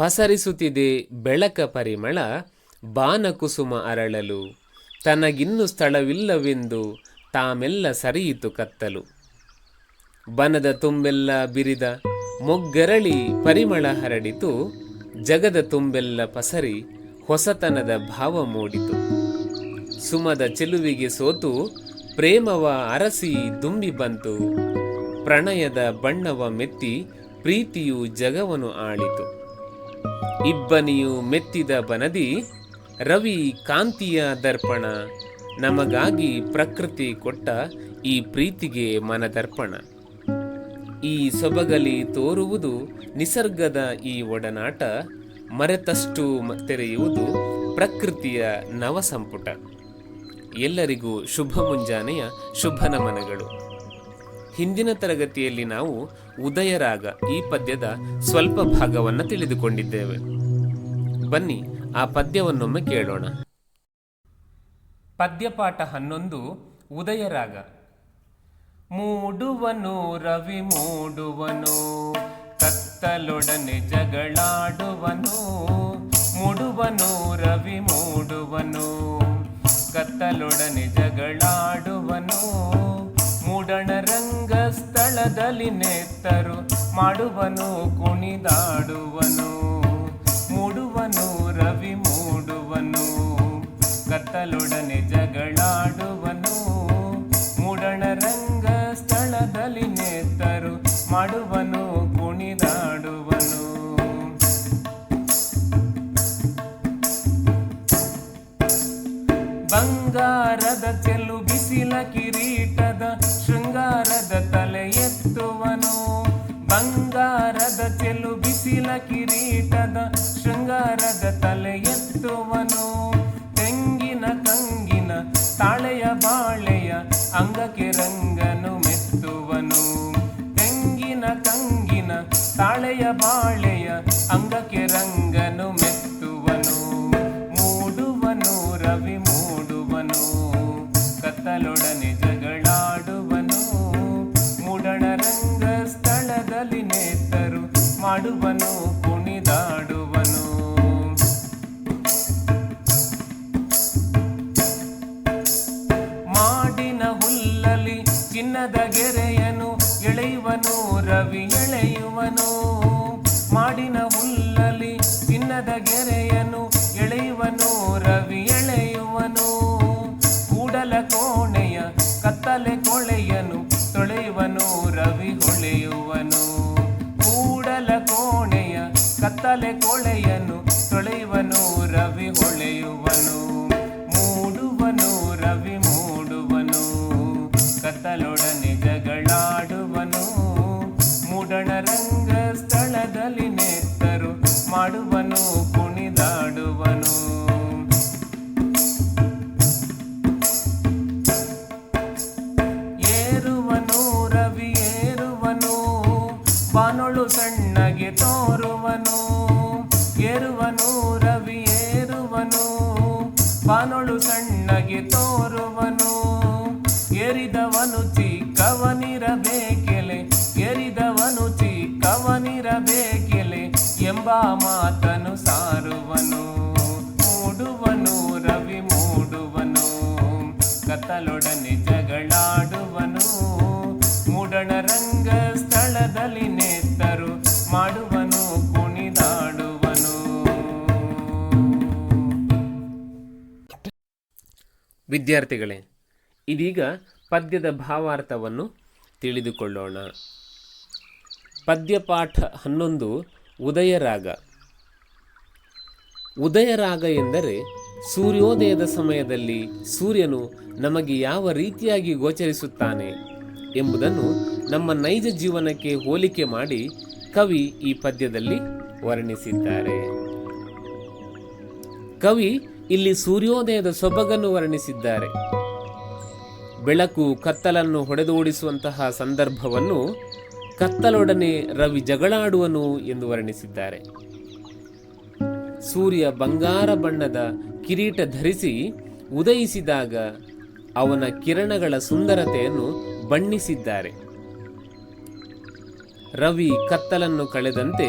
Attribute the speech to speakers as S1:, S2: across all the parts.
S1: ಪಸರಿಸುತ್ತಿದೆ ಬೆಳಕ ಪರಿಮಳ, ಬಾನಕುಸುಮ ಅರಳಲು. ತನಗಿನ್ನು ಸ್ಥಳವಿಲ್ಲವೆಂದು ತಾಮೆಲ್ಲ ಸರಿಯಿತು ಕತ್ತಲು. ಬನದ ತುಂಬೆಲ್ಲ ಬಿರಿದ ಮೊಗ್ಗರಳಿ ಪರಿಮಳ ಹರಡಿತು. ಜಗದ ತುಂಬೆಲ್ಲ ಪಸರಿ ಹೊಸತನದ ಭಾವ ಮೂಡಿತು. ಸುಮದ ಚೆಲುವಿಗೆ ಸೋತು ಪ್ರೇಮವ ಅರಸಿ ದುಂಬಿ ಬಂತು. ಪ್ರಣಯದ ಬಣ್ಣವ ಮೆತ್ತಿ ಪ್ರೀತಿಯು ಜಗವನು ಆಳಿತು. ಇಬ್ಬನಿಯು ಮೆತ್ತಿದ ಬನದಿ ರವಿ ಕಾಂತಿಯ ದರ್ಪಣ. ನಮಗಾಗಿ ಪ್ರಕೃತಿ ಕೊಟ್ಟ ಈ ಪ್ರೀತಿಗೆ ಮನದರ್ಪಣ. ಈ ಸೊಬಗಲಿ ತೋರುವುದು ನಿಸರ್ಗದ ಈ ಒಡನಾಟ. ಮರೆತಷ್ಟು ತೆರೆಯುವುದು ಪ್ರಕೃತಿಯ ನವಸಂಪುಟ. ಎಲ್ಲರಿಗೂ ಶುಭ ಮುಂಜಾನೆಯ ಶುಭ ನಮನಗಳು. ಹಿಂದಿನ ತರಗತಿಯಲ್ಲಿ ನಾವು ಉದಯರಾಗ ಈ ಪದ್ಯದ ಸ್ವಲ್ಪ ಭಾಗವನ್ನು ತಿಳಿದುಕೊಂಡಿದ್ದೇವೆ. ಬನ್ನಿ ಆ ಪದ್ಯವನ್ನೊಮ್ಮೆ ಕೇಳೋಣ. ಪದ್ಯಪಾಠ 11 ಉದಯರಾಗ. ಮೂಡುವನು ರವಿ ಮೂಡುವನು, ಕತ್ತಲೊಡನೆ ಜಗಳಾಡುವನು. ಮೂಡುವನು ರವಿ ಮೂಡುವನು, ಕತ್ತಲೊಡನೆ ಜಗಳಾಡುವನು. ಮೂಡಣ ರಂಗ ಸ್ಥಳದಲ್ಲಿ ನೆತ್ತರು ಮಾಡುವನು ಕುಣಿದಾಡುವನು. ಮೂಡುವನು ರವಿ ಮೂಡುವನು, ಕತ್ತಲೊಡನೆ ಜಗಳಾಡುವನು. ಮೂಡಣ ರಂಗ ಸ್ಥಳದಲ್ಲಿ ನೆತ್ತರು ಮಾಡುವನು ಕುಣಿದಾಡುವನು. ಬಂಗಾರದ ಚೆಲ್ಲು ಬಿಸಿಲ ಕಿರೀಟದ ಶೃಂಗಾರದ ತಲೆ ಎತ್ತುವನು. ಬಂಗಾರದ ಚೆಲ್ಲು ಬಿಸಿಲ ಕಿರೀಟದ ಶೃಂಗಾರದ ತಲೆ ಎತ್ತುವನು. ತೆಂಗಿನ ಕಂಗಿನ ತಾಳೆಯ ಬಾಳೆಯ ಅಂಗಕ್ಕೆ ರಂಗನು ಮೆತ್ತುವನು. ತೆಂಗಿನ ಕಂಗಿನ ತಾಳೆಯ ಬಾಳೆಯ ಅಂಗಕ್ಕೆ ರಂಗನು ಮೆತ್ತುವನು. ಮೂಡುವನು ರವಿ ಮೂಡುವನು, ಕತ್ತಲೊಡನೆ ಜಗಳಾಡುವನು. ಮೂಡಣ ರಂಗ ಸ್ಥಳದಲ್ಲಿ ನೇತರು ಮಾಡುವನು ಕುಣಿದಾಡುವನು. ಮಾಡಿನ ಹುಲ್ಲಲಿ ಚಿನ್ನದ ಗೆರೆಯನು ಎಳೆಯುವನು ರವಿ ಎಳೆಯುವನು. ಮಾಡಿನ ಹುಲ್ಲಲಿ ಚಿನ್ನದ ಗೆರೆಯನು ಎಳೆಯುವನು ರವಿ ಎಳೆಯುವನು. ಕೂಡಲ ಕೋಣೆಯ ಕತ್ತಲೆ ಕೊಳೆಯನು ತೊಳೆಯುವನು ರವಿ ಹೊಳೆಯುವನು. ಕೂಡಲ ಕೋಣೆಯ ಕತ್ತಲೆ ಕೊಳೆಯನು ತೊಳೆಯುವನು ರವಿ ಹೊಳೆಯುವನು. ಮೂಡುವನು ರವಿ ಮೂಡುವನು, ಕತ್ತಲೊಡನೆ ಜಗಳಾಡುವನು. ಮೂಡಣ ರಂಗ ಸ್ಥಳದಲ್ಲಿ ನೆತ್ತರು ಮಾಡುವನು ಕುಣಿದಾಡುವನು. ಏರುವನು ರವಿ ಏರುವನು, ಬಾನೊಳು ಸಣ್ಣಗೆ ತೋರುವನು. ಏರುವನು ರವಿ ಏರುವನು, ಬಾನೊಳು ಸಣ್ಣಗೆ ತೋರುವನು. ಏರಿದವನು ಚಿಕ್ಕವನಿರಬೇಕೆಲೆ, ಏರಿದವನು ಚಿಕ್ಕವನಿರಬೇಕೆಲೆ ಎಂಬ ಮಾತನು ಸಾರುವನು. ಮೂಡುವನು ರವಿ ಮೂಡುವನು, ಕತ್ತಲೊಡನೆ ಜಗಳಾಡುವನು. ಮೂಡಣ ರಂಗ ಸ್ಥಳದಲ್ಲಿ ನೆತ್ತರು ಮಾಡುವನು ಕುಣಿದಾಡುವನು. ವಿದ್ಯಾರ್ಥಿಗಳೇ, ಇದೀಗ ಪದ್ಯದ ಭಾವಾರ್ಥವನ್ನು ತಿಳಿದುಕೊಳ್ಳೋಣ. ಪದ್ಯಪಾಠ 11 ಉದಯರಾಗ. ಉದಯರಾಗ ಎಂದರೆ ಸೂರ್ಯೋದಯದ ಸಮಯದಲ್ಲಿ ಸೂರ್ಯನು ನಮಗೆ ಯಾವ ರೀತಿಯಾಗಿ ಗೋಚರಿಸುತ್ತಾನೆ ಎಂಬುದನ್ನು ನಮ್ಮ ನೈಜ ಜೀವನಕ್ಕೆ ಹೋಲಿಕೆ ಮಾಡಿ ಕವಿ ಈ ಪದ್ಯದಲ್ಲಿ ವರ್ಣಿಸಿದ್ದಾರೆ. ಕವಿ ಇಲ್ಲಿ ಸೂರ್ಯೋದಯದ ಸೊಬಗನ್ನು ವರ್ಣಿಸಿದ್ದಾರೆ. ಬೆಳಕು ಕತ್ತಲನ್ನು ಹೊಡೆದೋಡಿಸುವಂತಹ ಸಂದರ್ಭವನ್ನು ಕತ್ತಲೊಡನೆ ರವಿ ಜಗಳಾಡುವನು ಎಂದು ವರ್ಣಿಸಿದ್ದಾರೆ. ಸೂರ್ಯ ಬಂಗಾರ ಬಣ್ಣದ ಕಿರೀಟ ಧರಿಸಿ ಉದಯಿಸಿದಾಗ ಅವನ ಕಿರಣಗಳ ಸುಂದರತೆಯನ್ನು ಬಣ್ಣಿಸಿದ್ದಾರೆ. ರವಿ ಕತ್ತಲನ್ನು ಕಳೆದಂತೆ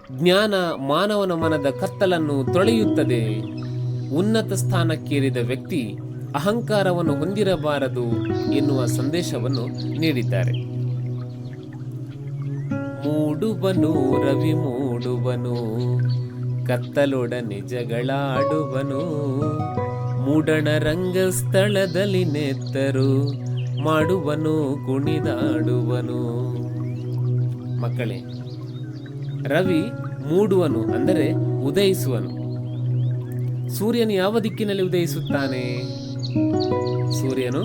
S1: ಜ್ಞಾನ ಮಾನವನ ಮನದ ಕತ್ತಲನ್ನು ತೊಳೆಯುತ್ತದೆ. ಉನ್ನತ ಸ್ಥಾನಕ್ಕೇರಿದ ವ್ಯಕ್ತಿ ಅಹಂಕಾರವನ್ನು ಹೊಂದಿರಬಾರದು ಎನ್ನುವ ಸಂದೇಶವನ್ನು ನೀಡಿದ್ದಾರೆ. ಮೂಡುವನು ರವಿ ಮೂಡುವನು, ಕತ್ತಲೊಡನೆ ಜಗಳಾಡುವನು, ಮೂಡಣ ರಂಗಸ್ಥಳದಲ್ಲಿ ನೆತ್ತರು ಮಾಡುವನು ಕುಣಿದಾಡುವನು. ಮಕ್ಕಳೇ, ರವಿ ಮೂಡುವನು ಅಂದರೆ ಉದಯಿಸುವನು. ಸೂರ್ಯನು ಯಾವ ದಿಕ್ಕಿನಲ್ಲಿ ಉದಯಿಸುತ್ತಾನೆ? ಸೂರ್ಯನು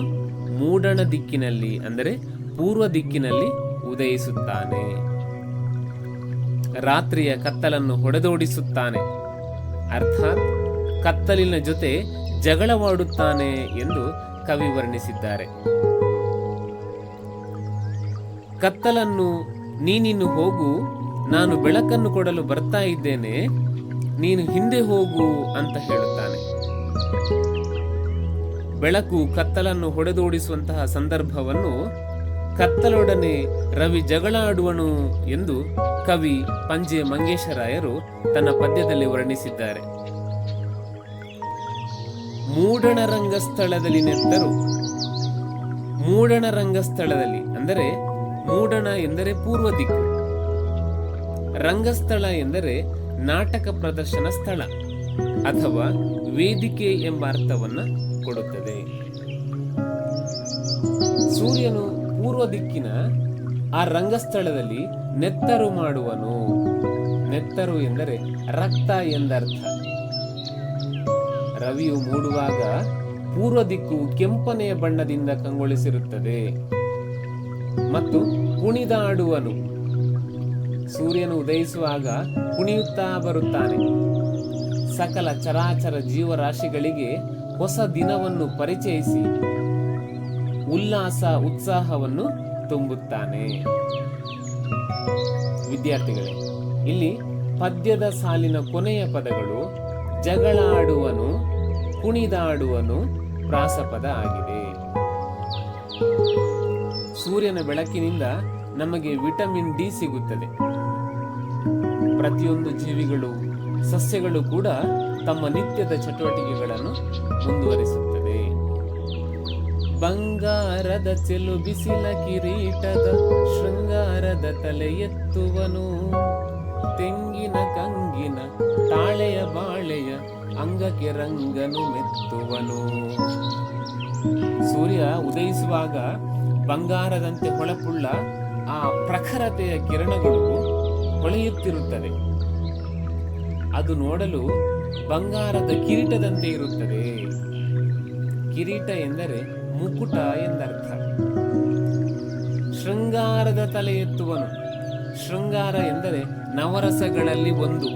S1: ಮೂಡಣ ದಿಕ್ಕಿನಲ್ಲಿ ಅಂದರೆ ಪೂರ್ವ ದಿಕ್ಕಿನಲ್ಲಿ ಉದಯಿಸುತ್ತಾನೆ. ರಾತ್ರಿಯ ಕತ್ತಲನ್ನು ಹೊಡೆದೋಡಿಸುತ್ತಾನೆ, ಅರ್ಥಾತ್ ಕತ್ತಲಿನ ಜೊತೆ ಜಗಳವಾಡುತ್ತಾನೆ ಎಂದು ಕವಿ ವರ್ಣಿಸಿದ್ದಾರೆ. ಕತ್ತಲನ್ನು ನೀನಿನ್ನು ಹೋಗು, ನಾನು ಬೆಳಕನ್ನು ಕೊಡಲು ಬರ್ತಾ ಇದ್ದೇನೆ, ನೀನು ಹಿಂದೆ ಹೋಗು ಅಂತ ಹೇಳುತ್ತಾನೆ. ಬೆಳಕು ಕತ್ತಲನ್ನು ಹೊಡೆದೋಡಿಸುವಂತಹ ಸಂದರ್ಭವನ್ನು ಕತ್ತಲೊಡನೆ ರವಿ ಜಗಳಾಡುವನು ಎಂದು ಕವಿ ಪಂಜೆ ಮಂಗೇಶರಾಯರು ತನ್ನ ಪದ್ಯದಲ್ಲಿ ವರ್ಣಿಸಿದ್ದಾರೆ. ಮೂಡಣ ರಂಗಸ್ಥಳದಲ್ಲಿ ನೆತ್ತರು, ಮೂಡಣ ರಂಗಸ್ಥಳದಲ್ಲಿ ಅಂದರೆ ಮೂಡಣ ಎಂದರೆ ಪೂರ್ವ ದಿಕ್ಕು, ರಂಗಸ್ಥಳ ಎಂದರೆ ನಾಟಕ ಪ್ರದರ್ಶನ ಸ್ಥಳ ಅಥವಾ ವೇದಿಕೆ ಎಂಬ ಅರ್ಥವನ್ನು ಕೊಡುತ್ತದೆ. ಸೂರ್ಯನು ಪೂರ್ವ ದಿಕ್ಕಿನ ಆ ರಂಗಸ್ಥಳದಲ್ಲಿ ನೆತ್ತರು ಮಾಡುವನು. ನೆತ್ತರು ಎಂದರೆ ರಕ್ತ ಎಂದರ್ಥ. ರವಿಯು ಮೂಡುವಾಗ ಪೂರ್ವ ದಿಕ್ಕು ಕೆಂಪನೆಯ ಬಣ್ಣದಿಂದ ಕಂಗೊಳಿಸಿರುತ್ತದೆ. ಮತ್ತು ಕುಣಿದಾಡುವನು, ಸೂರ್ಯನು ಉದಯಿಸುವಾಗ ಕುಣಿಯುತ್ತಾ ಬರುತ್ತಾನೆ. ಸಕಲ ಚರಾಚರ ಜೀವರಾಶಿಗಳಿಗೆ ಹೊಸ ದಿನವನ್ನು ಪರಿಚಯಿಸಿ ಉಲ್ಲಾಸ ಉತ್ಸಾಹವನ್ನು ತುಂಬುತ್ತಾನೆ. ವಿದ್ಯಾರ್ಥಿಗಳೇ, ಇಲ್ಲಿ ಪದ್ಯದ ಸಾಲಿನ ಕೊನೆಯ ಪದಗಳು ಜಗಳಾಡುವನು, ಕುಣಿದಾಡುವನು ಪ್ರಾಸಪದ ಆಗಿದೆ. ಸೂರ್ಯನ ಬೆಳಕಿನಿಂದ ನಮಗೆ ವಿಟಮಿನ್ ಡಿ ಸಿಗುತ್ತದೆ. ಪ್ರತಿಯೊಂದು ಜೀವಿಗಳು, ಸಸ್ಯಗಳು ಕೂಡ ತಮ್ಮ ನಿತ್ಯದ ಚಟುವಟಿಕೆಗಳನ್ನು ಮುಂದುವರಿಸುತ್ತದೆ. ಬಂಗಾರದ ಚೆಲು ಬಿಸಿಲ ಕಿರೀಟದ ಶೃಂಗಾರದ ತಲೆ ಎತ್ತುವನು, ತೆಂಗಿನ ಕಂಗಿನ ತಾಳೆಯ ಬಾಳೆಯ ಅಂಗಕ್ಕೆ ರಂಗನು ಮೆತ್ತುವನು. ಸೂರ್ಯ ಉದಯಿಸುವಾಗ ಬಂಗಾರದಂತೆ ಹೊಳಪುಳ್ಳ ಆ ಪ್ರಖರತೆಯ ಕಿರಣಗಳು ಹೊಳೆಯುತ್ತಿರುತ್ತದೆ. ಅದು ನೋಡಲು ಬಂಗಾರದ ಕಿರೀಟದಂತೆ ಇರುತ್ತದೆ. ಕಿರೀಟ ಎಂದರೆ ಮುಕುಟ ಎಂದರ್ಥ. ಶೃಂಗಾರದ ತಲೆ ಎತ್ತುವನು, ಶೃಂಗಾರ ಎಂದರೆ ನವರಸಗಳಲ್ಲಿ ಒಂದು.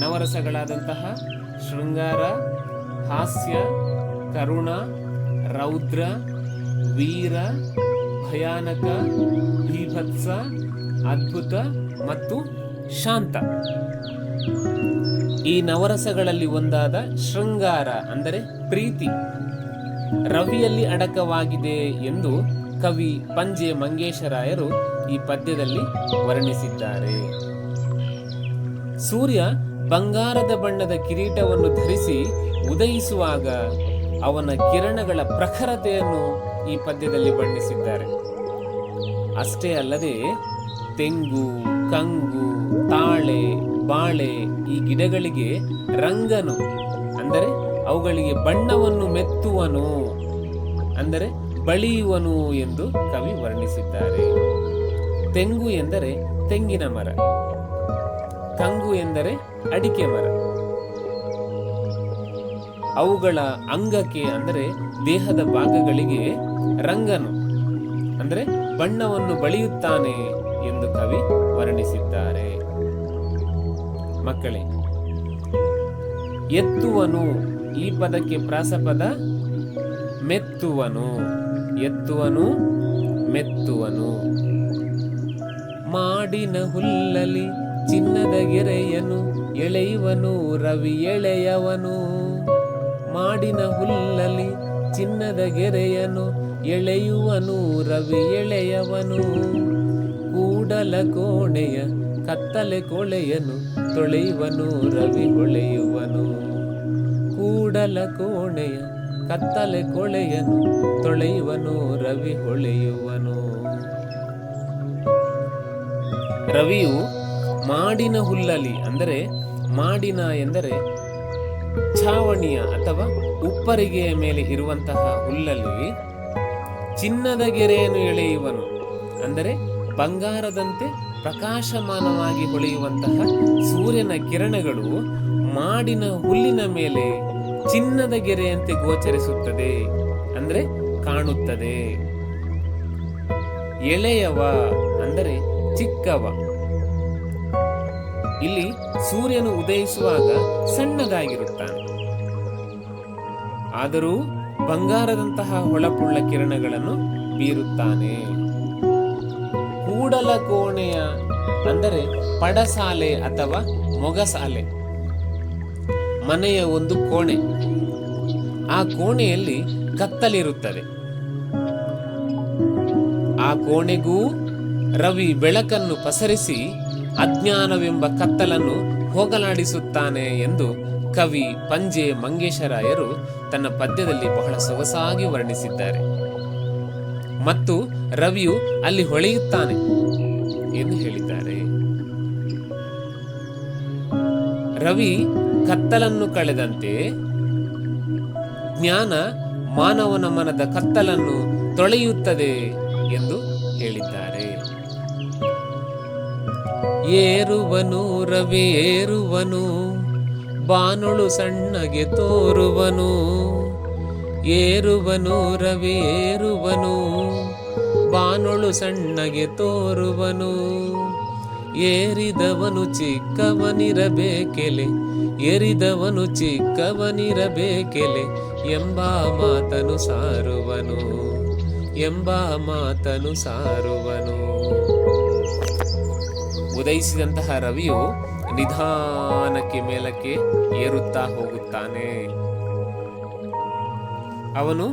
S1: ನವರಸಗಳಾದಂತಹ ಶೃಂಗಾರ, ಹಾಸ್ಯ, ಕರುಣ, ರೌದ್ರ, ವೀರ, ಭಯಾನಕ, ಭೀಭತ್ಸ, ಅದ್ಭುತ ಮತ್ತು ಶಾಂತ. ಈ ನವರಸಗಳಲ್ಲಿ ಒಂದಾದ ಶೃಂಗಾರ ಅಂದರೆ ಪ್ರೀತಿ ರವಿಯಲ್ಲಿ ಅಡಕವಾಗಿದೆ ಎಂದು ಕವಿ ಪಂಜೆ ಮಂಗೇಶರಾಯರು ಈ ಪದ್ಯದಲ್ಲಿ ವರ್ಣಿಸಿದ್ದಾರೆ. ಸೂರ್ಯ ಬಂಗಾರದ ಬಣ್ಣದ ಕಿರೀಟವನ್ನು ಧರಿಸಿ ಉದಯಿಸುವಾಗ ಅವನ ಕಿರಣಗಳ ಪ್ರಖರತೆಯನ್ನು ಈ ಪದ್ಯದಲ್ಲಿ ಬಣ್ಣಿಸಿದ್ದಾರೆ. ಅಷ್ಟೇ ಅಲ್ಲದೆ ತೆಂಗು, ಕಂಗು, ತಾಳೆ, ಬಾಳೆ ಈ ಗಿಡಗಳಿಗೆ ರಂಗನು ಅಂದರೆ ಅವುಗಳಿಗೆ ಬಣ್ಣವನ್ನು ಮೆತ್ತುವನು ಅಂದರೆ ಬಳಿಯುವನು ಎಂದು ಕವಿ ವರ್ಣಿಸಿದ್ದಾರೆ. ತೆಂಗು ಎಂದರೆ ತೆಂಗಿನ ಮರ, ಕಂಗು ಎಂದರೆ ಅಡಿಕೆ ಮರ. ಅವುಗಳ ಅಂಗಕ್ಕೆ ಅಂದರೆ ದೇಹದ ಭಾಗಗಳಿಗೆ ರಂಗನು ಅಂದರೆ ಬಣ್ಣವನ್ನು ಬಳಿಯುತ್ತಾನೆ ಎಂದು ಕವಿ ವರ್ಣಿಸಿದ್ದಾರೆ. ಮಕ್ಕಳೇ, ಎತ್ತುವನು ಈ ಪದಕ್ಕೆ ಪ್ರಾಸಪದ ಮೆತ್ತುವನು. ಎತ್ತುವನು, ಮೆತ್ತುವನು. ಮಾಡಿನ ಹುಲ್ಲಲಿ ಚಿನ್ನದ ಗೆರೆಯನು ಎಳೆಯುವನು ರವಿ ಎಳೆಯವನು. ಮಾಡಿನ ಹುಲ್ಲಲಿ ಚಿನ್ನದ ಗೆರೆಯನು ಎಳೆಯುವನು ರವಿ ಎಳೆಯವನು. ಕೂಡಲ ಕೋಣೆಯ ಕತ್ತಲೆ ಕೊಳೆಯನು ತೊಳೆಯುವನು ರವಿ ಹೊಳೆಯುವನು. ಕೂಡಲ ಕೋಣೆಯ ಕತ್ತಲೆ ಕೊಳೆಯನು ತೊಳೆಯುವನು ರವಿ ಹೊಳೆಯುವನು. ರವಿಯು ಮಾಡಿನ ಹುಲ್ಲಲ್ಲಿ, ಅಂದರೆ ಮಾಡಿನ ಎಂದರೆ ಛಾವಣಿಯ ಅಥವಾ ಉಪ್ಪರಿಗೆಯ ಮೇಲೆ ಇರುವಂತಹ ಹುಲ್ಲಲ್ಲಿ ಚಿನ್ನದ ಗೆರೆಯನ್ನು ಎಳೆಯುವನು, ಅಂದರೆ ಬಂಗಾರದಂತೆ ಪ್ರಕಾಶಮಾನವಾಗಿ ಹೊಳೆಯುವಂತಹ ಸೂರ್ಯನ ಕಿರಣಗಳು ಮಾಡಿನ ಹುಲ್ಲಿನ ಮೇಲೆ ಚಿನ್ನದ ಗೆರೆಯಂತೆ ಗೋಚರಿಸುತ್ತದೆ, ಅಂದರೆ ಕಾಣುತ್ತದೆ. ಎಳೆಯವ ಅಂದರೆ ಚಿಕ್ಕವ. ಇಲ್ಲಿ ಸೂರ್ಯನು ಉದಯಿಸುವಾಗ ಸಣ್ಣದಾಗಿರುತ್ತಾನೆ, ಆದರೂ ಬಂಗಾರದಂತಹ ಹೊಳಪುಳ್ಳ ಕಿರಣಗಳನ್ನು ಬೀರುತ್ತಾನೆ. ಕೂಡಲ ಕೋಣೆಯ ಅಂದರೆ ಪಡಸಾಲೆ ಅಥವಾ ಮೊಗಸಾಲೆ, ಮನೆಯ ಒಂದು ಕೋಣೆ. ಆ ಕೋಣೆಯಲ್ಲಿ ಕತ್ತಲಿರುತ್ತದೆ. ಆ ಕೋಣೆಗೂ ರವಿ ಬೆಳಕನ್ನು ಪಸರಿಸಿ ಅಜ್ಞಾನವೆಂಬ ಕತ್ತಲನ್ನು ಹೋಗಲಾಡಿಸುತ್ತಾನೆ ಎಂದು ಕವಿ ಪಂಜೆ ಮಂಗೇಶರಾಯರು ತನ್ನ ಪದ್ಯದಲ್ಲಿ ಬಹಳ ಸೊಗಸಾಗಿ ವರ್ಣಿಸಿದ್ದಾರೆ. ಮತ್ತು ರವಿಯು ಅಲ್ಲಿ ಹೊಳೆಯುತ್ತಾನೆ ಎಂದು ಹೇಳಿದ್ದಾರೆ. ರವಿ ಕತ್ತಲನ್ನು ಕಳೆದಂತೆ ಜ್ಞಾನ ಮಾನವನ ಮನದ ಕತ್ತಲನ್ನು ತೊಳೆಯುತ್ತದೆ ಎಂದು ಹೇಳಿದ್ದಾರೆ. ಏರುವನು ರವಿ ಏರುವನು ಬಾನೊಳು ಸಣ್ಣಗೆ ತೋರುವನು. ಏರುವನು ರವಿ ಏರುವನು ಬಾನೊಳು ಸಣ್ಣಗೆ ತೋರುವನು. ಏರಿದವನು ಚಿಕ್ಕವನಿರಬೇಕೆಲೆ ಏರಿದವನು ಚಿಕ್ಕವನಿರಬೇಕೆಲೆ ಎಂಬ ಮಾತನು ಸಾರುವನು ಎಂಬ ಮಾತನು ಸಾರುವನು. ಉದಯಿಸಿದಂತಹ ರವಿಯು ನಿಧಾನಕ್ಕೆ ಮೇಲಕ್ಕೆ ಏರುತ್ತಾ ಹೋಗುತ್ತಾನೆ. ಅವನು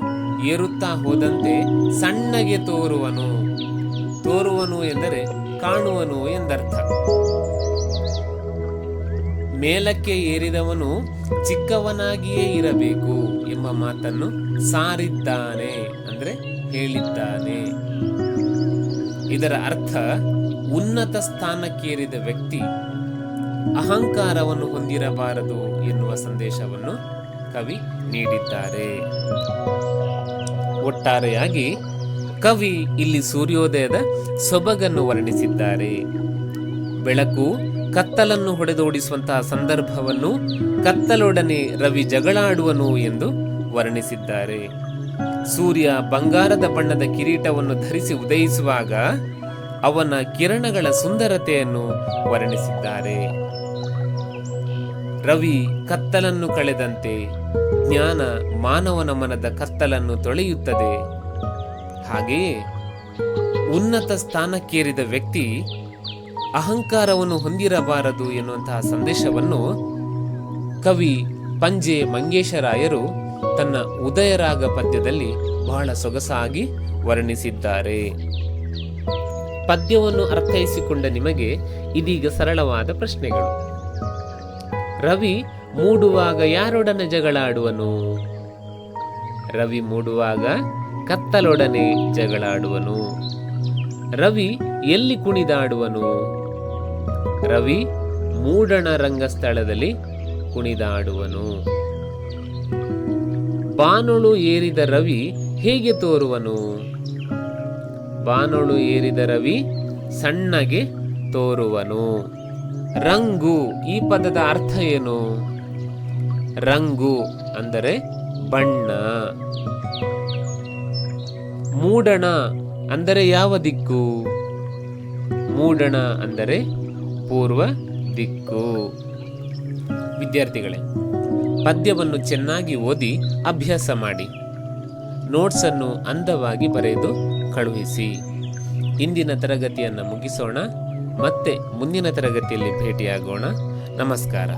S1: ಏರುತ್ತಾ ಹೋದಂತೆ ಸಣ್ಣಗೆ ತೋರುವನು. ತೋರುವನು ಎಂದರೆ ಕಾಣುವನು ಎಂದರ್ಥ. ಮೇಲಕ್ಕೆ ಏರಿದವನು ಚಿಕ್ಕವನಾಗಿಯೇ ಇರಬೇಕು ಎಂಬ ಮಾತನ್ನು ಸಾರಿದ್ದಾನೆ, ಅಂದರೆ ಹೇಳಿದ್ದಾನೆ. ಇದರ ಅರ್ಥ ಉನ್ನತ ಸ್ಥಾನಕ್ಕೇರಿದ ವ್ಯಕ್ತಿ ಅಹಂಕಾರವನ್ನು ಹೊಂದಿರಬಾರದು ಎನ್ನುವ ಸಂದೇಶವನ್ನು ಕವಿ ನೀಡಿದ್ದಾರೆ. ಒಟ್ಟಾರೆಯಾಗಿ ಕವಿ ಇಲ್ಲಿ ಸೂರ್ಯೋದಯದ ಸೊಬಗನ್ನು ವರ್ಣಿಸಿದ್ದಾರೆ. ಬೆಳಕು ಕತ್ತಲನ್ನು ಹೊಡೆದೋಡಿಸುವಂತಹ ಸಂದರ್ಭವನ್ನು ಕತ್ತಲೊಡನೆ ರವಿ ಜಗಳಾಡುವನು ಎಂದು ವರ್ಣಿಸಿದ್ದಾರೆ. ಸೂರ್ಯ ಬಂಗಾರದ ಬಣ್ಣದ ಕಿರೀಟವನ್ನು ಧರಿಸಿ ಉದಯಿಸುವಾಗ ಅವನ ಕಿರಣಗಳ ಸುಂದರತೆಯನ್ನು ವರ್ಣಿಸಿದ್ದಾರೆ. ರವಿ ಕತ್ತಲನ್ನು ಕಳೆದಂತೆ ಜ್ಞಾನ ಮಾನವನ ಮನದ ಕತ್ತಲನ್ನು ತೊಳೆಯುತ್ತದೆ. ಹಾಗೆಯೇ ಉನ್ನತ ಸ್ಥಾನಕ್ಕೇರಿದ ವ್ಯಕ್ತಿ ಅಹಂಕಾರವನ್ನು ಹೊಂದಿರಬಾರದು ಎನ್ನುವಂತಹ ಸಂದೇಶವನ್ನು ಕವಿ ಪಂಜೆ ಮಂಗೇಶರಾಯರು ತನ್ನ ಉದಯರಾಗ ಪದ್ಯದಲ್ಲಿ ಬಹಳ ಸೊಗಸಾಗಿ ವರ್ಣಿಸಿದ್ದಾರೆ. ಪದ್ಯವನ್ನು ಅರ್ಥೈಸಿಕೊಂಡ ನಿಮಗೆ ಇದೀಗ ಸರಳವಾದ ಪ್ರಶ್ನೆಗಳು. ರವಿ ಮೂಡುವಾಗ ಯಾರೊಡನೆ ಜಗಳಾಡುವನು? ರವಿ ಮೂಡುವಾಗ ಕತ್ತಲೊಡನೆ ಜಗಳಾಡುವನು. ರವಿ ಎಲ್ಲಿ ಕುಣಿದಾಡುವನು? ರವಿ ಮೂಡಣ ರಂಗಸ್ಥಳದಲ್ಲಿ ಕುಣಿದಾಡುವನು. ಬಾನೊಳು ಏರಿದ ರವಿ ಹೇಗೆ ತೋರುವನು? ಬಾನೊಳು ಏರಿದ ರವಿ ಸಣ್ಣಗೆ ತೋರುವನು. ರಂಗು ಈ ಪದದ ಅರ್ಥ ಏನು? ರಂಗು ಅಂದರೆ ಬಣ್ಣ. ಮೂಡಣ ಅಂದರೆ ಯಾವ ದಿಕ್ಕು? ಮೂಡಣ ಅಂದರೆ ಪೂರ್ವ ದಿಕ್ಕು. ವಿದ್ಯಾರ್ಥಿಗಳೇ, ಪದ್ಯವನ್ನು ಚೆನ್ನಾಗಿ ಓದಿ ಅಭ್ಯಾಸ ಮಾಡಿ. ನೋಟ್ಸನ್ನು ಅಂದವಾಗಿ ಬರೆದು ಕಳುಹಿಸಿ. ಇಂದಿನ ತರಗತಿಯನ್ನು ಮುಗಿಸೋಣ. ಮತ್ತೆ ಮುಂದಿನ ತರಗತಿಯಲ್ಲಿ ಭೇಟಿಯಾಗೋಣ. ನಮಸ್ಕಾರ.